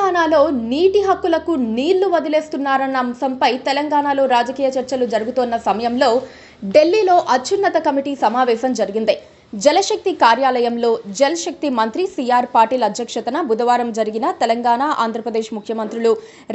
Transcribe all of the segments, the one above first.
తెలంగాణలో నీటి హక్కులకు నీళ్లు వదిలేస్తున్నారన్న అంశంపై తెలంగాణలో రాజకీయ చర్చలు జరుగుతున్న సమయంలో ఢిల్లీలో అత్యున్నత కమిటీ సమావేశం జరిగింది. జలశక్తి కార్యాలయంలో జల్ శక్తి మంత్రి సిఆర్ పాటిల్ అధ్యక్షతన బుధవారం జరిగిన తెలంగాణ, ఆంధ్రప్రదేశ్ ముఖ్యమంత్రులు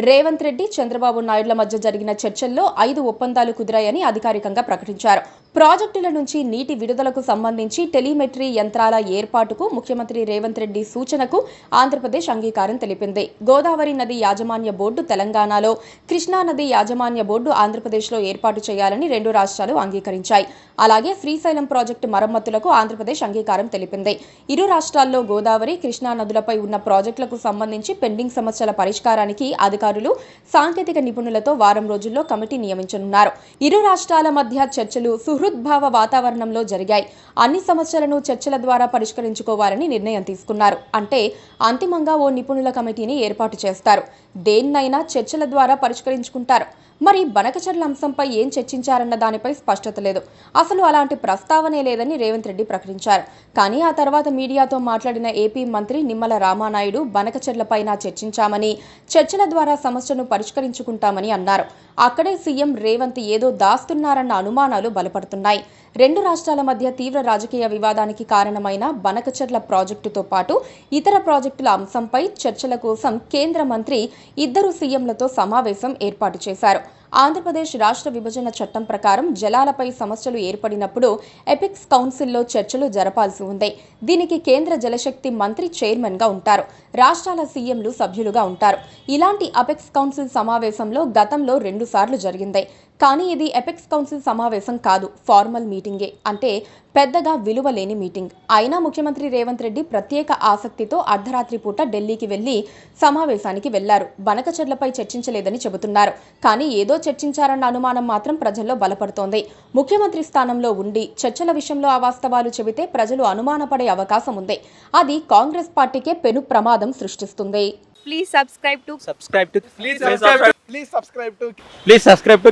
రేవంత్ రెడ్డి, చంద్రబాబు నాయుడుల మధ్య జరిగిన చర్చల్లో 5 ఒప్పందాలు కుదిరాయని అధికారికంగా ప్రకటించారు. ప్రాజెక్టుల నుంచి నీటి విడుదలకు సంబంధించి టెలిమెట్రీ యంత్రాల ఏర్పాటుకు ముఖ్యమంత్రి రేవంత్ రెడ్డి సూచనకు ఆంధ్రప్రదేశ్ అంగీకారం తెలిపింది. గోదావరి నది యాజమాన్య బోర్డు తెలంగాణలో, కృష్ణా నది యాజమాన్య బోర్డు ఆంధ్రప్రదేశ్లో ఏర్పాటు చేయాలని 2 రాష్ట్రాలు అంగీకరించాయి. అలాగే శ్రీశైలం ప్రాజెక్టు మరమ్మతులకు ఆంధ్రప్రదేశ్ అంగీకారం తెలిపింది. ఇరు రాష్ట్రాల్లో గోదావరి, కృష్ణా నదులపై ఉన్న ప్రాజెక్టులకు సంబంధించి పెండింగ్ సమస్యల పరిష్కారానికి అధికారులు, సాంకేతిక నిపుణులతో వారం రోజుల్లో కమిటీ నియమించనున్నారు. ఇరు రాష్ట్రాల మధ్య చర్చలు సుహృద్భావ వాతావరణంలో జరిగాయి. అన్ని సమస్యలను చర్చల ద్వారా పరిష్కరించుకోవాలని నిర్ణయం తీసుకున్నారు. అంటే అంతిమంగా ఓ నిపుణుల కమిటీని ఏర్పాటు చేస్తారు. దేన్నైనా చర్చల ద్వారా పరిష్కరించుకుంటారు. మరి బనకచెర్ల అంశంపై ఏం చర్చించారన్న దానిపై స్పష్టత లేదు. అసలు అలాంటి ప్రస్తావనే లేదని రేవంత్ రెడ్డి ప్రకటించారు. కానీ ఆ తర్వాత మీడియాతో మాట్లాడిన ఏపీ మంత్రి నిమ్మల రామానాయుడు బనకచెర్లపైన చర్చించామని, చర్చల ద్వారా సమస్యను పరిష్కరించుకుంటామని అన్నారు. అక్కడే సీఎం రేవంత్ ఏదో దాస్తున్నారన్న అనుమానాలు బలపడుతున్నాయి. 2 రాష్ట్రాల మధ్య తీవ్ర రాజకీయ వివాదానికి కారణమైన బనకచెర్ల ప్రాజెక్టుతో పాటు ఇతర ప్రాజెక్టుల అంశంపై చర్చల కోసం కేంద్ర మంత్రి 2 సీఎంలతో సమావేశం ఏర్పాటు చేశారు. ఆంధ్రప్రదేశ్ రాష్ట్ర విభజన చట్టం ప్రకారం జలాలపై సమస్యలు ఏర్పడినప్పుడు ఎపిక్స్ కౌన్సిల్లో చర్చలు జరపాల్సి ఉంది. దీనికి కేంద్ర జలశక్తి మంత్రి చైర్మన్గా ఉంటారు. రాష్ట్రాల సీఎంలు సభ్యులుగా ఉంటారు. ఇలాంటి అపెక్స్ కౌన్సిల్ సమావేశంలో గతంలో 2 సార్లు జరిగింది. కానీ ఇది ఎపెక్స్ కౌన్సిల్ సమావేశం కాదు, ఫార్మల్ మీటింగే. అంటే పెద్దగా విలువ లేని మీటింగ్. అయినా ముఖ్యమంత్రి రేవంత్ రెడ్డి ప్రత్యేక ఆసక్తితో అర్ధరాత్రి పూట ఢిల్లీకి వెళ్లి సమావేశానికి వెళ్లారు. బనకచెర్లపై చర్చించలేదని చెబుతున్నారు. కానీ ఏదో చర్చించారన్న అనుమానం మాత్రం ప్రజల్లో బలపడుతోంది. ముఖ్యమంత్రి స్థానంలో ఉండి చర్చల విషయంలో అవాస్తవాలు చెబితే ప్రజలు అనుమానపడే అవకాశం ఉంది. అది కాంగ్రెస్ పార్టీకే పెను ప్రమాదం సృష్టిస్తుంది. Please subscribe to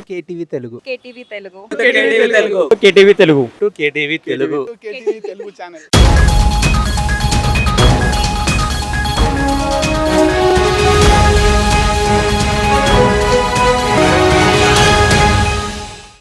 KTV Telugu. KTV Telugu. KTV Telugu. KTV Telugu channel.